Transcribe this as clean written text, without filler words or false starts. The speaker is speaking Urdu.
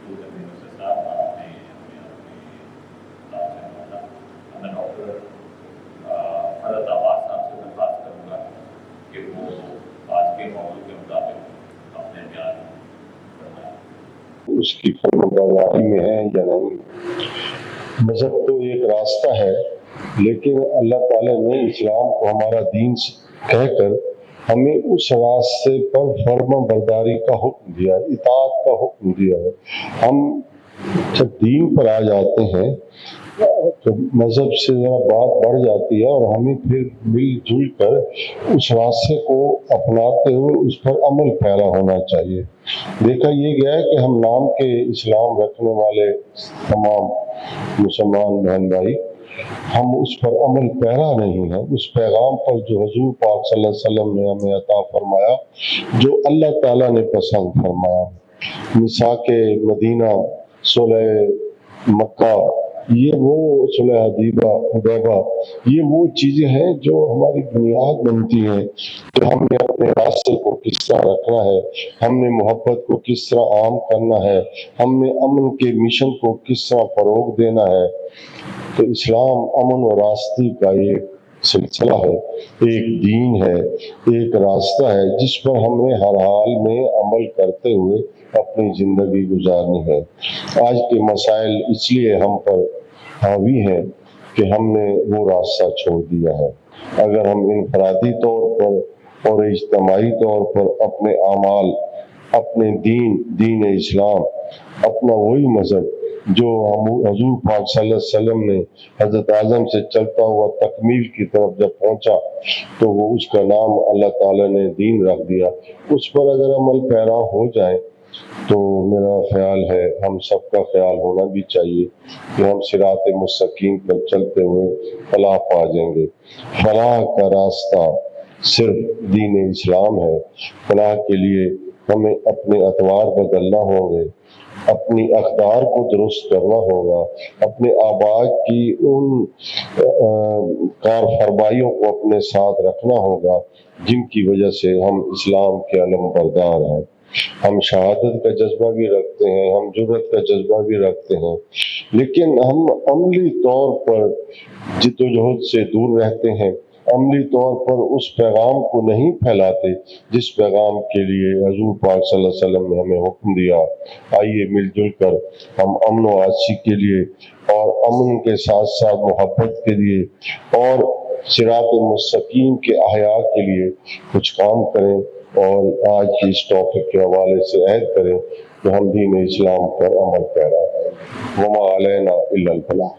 دوسرے دنوں سے ساتھ آپ نے میں ڈاکٹر فرد عباس صاحب سے درخواست کروں گا کہ وہ آج کے موضوع کے مطابق اپنے بیان فرمائیں۔ اس کی فرمانبرداری میں ہے یا نہیں۔ مذہب تو ایک راستہ ہے، لیکن اللہ تعالیٰ نے اسلام کو ہمارا دین کہہ کر ہمیں اس راستے پر فرما برداری کا حکم دیا ہے، اطاعت کا حکم دیا ہے۔ ہم جب دین پر آ جاتے ہیں تو مذہب سے ذرا بات بڑھ جاتی ہے، اور ہمیں پھر مل جل کر اس راستے کو اپناتے ہوئے اس پر عمل پیرا ہونا چاہیے۔ دیکھا یہ گیا ہے کہ ہم نام کے اسلام رکھنے والے تمام مسلمان بہن بھائی، ہم اس پر عمل پیرا نہیں ہیں، اس پیغام پر جو حضور پاک صلی اللہ علیہ وسلم نے ہمیں عطا فرمایا، جو اللہ تعالیٰ نے پسند فرمایا۔ میثاق مدینہ، صلح مکہ، یہ وہ صلح حدیبیہ، یہ وہ چیزیں ہیں جو ہماری بنیاد بنتی ہیں کہ ہم نے اپنے راستے کو کس طرح رکھنا ہے، ہم نے محبت کو کس طرح عام کرنا ہے، ہم نے امن کے مشن کو کس طرح فروغ دینا ہے۔ تو اسلام امن و راستے کا ایک سلسلہ ہے، ایک دین ہے، ایک راستہ ہے جس پر ہم نے ہر حال میں عمل کرتے ہوئے اپنی زندگی گزارنی ہے۔ آج کے مسائل اس لیے ہم پر حاوی ہیں کہ ہم نے وہ راستہ چھوڑ دیا ہے۔ اگر ہم انفرادی طور پر اور اجتماعی طور پر اپنے اعمال، اپنے دین اسلام، اپنا وہی مذہب جو حضور پاک صلی اللہ علیہ وسلم نے حضرت اعظم سے چلتا ہوا تکمیل کی طرف جب پہنچا تو وہ اس کا نام اللہ تعالیٰ نے دین رکھ دیا، اس پر اگر عمل پیرا ہو جائے تو میرا خیال ہے ہم سب کا خیال ہونا بھی چاہیے کہ ہم صراط مستقیم پر چلتے ہوئے فلاح پا جائیں گے۔ فلاح کا راستہ صرف دین اسلام ہے۔ فلاح کے لیے ہمیں اپنے اطوار بدلنا ہوں گے، اپنی اقدار کو درست کرنا ہوگا، اپنے آباء کی ان کار فرمائیوں کو اپنے ساتھ رکھنا ہوگا جن کی وجہ سے ہم اسلام کے علم بردار ہیں۔ ہم شہادت کا جذبہ بھی رکھتے ہیں، ہم جرأت کا جذبہ بھی رکھتے ہیں، لیکن ہم عملی طور پر جدوجہد سے دور رہتے ہیں، عملی طور پر اس پیغام کو نہیں پھیلاتے جس پیغام کے لیے حضور پاک صلی اللہ علیہ وسلم نے ہمیں حکم دیا۔ آئیے مل جل کر ہم امن و آشتی کے لیے اور امن کے ساتھ ساتھ محبت کے لیے اور صراط مستقیم کے احیاء کے لیے کچھ کام کریں، اور آج کی اس ٹاپک کے حوالے سے عہد کریں کہ ہم دین اسلام پر عمل پیرا ہیں۔ وما علینا الا البلاغ۔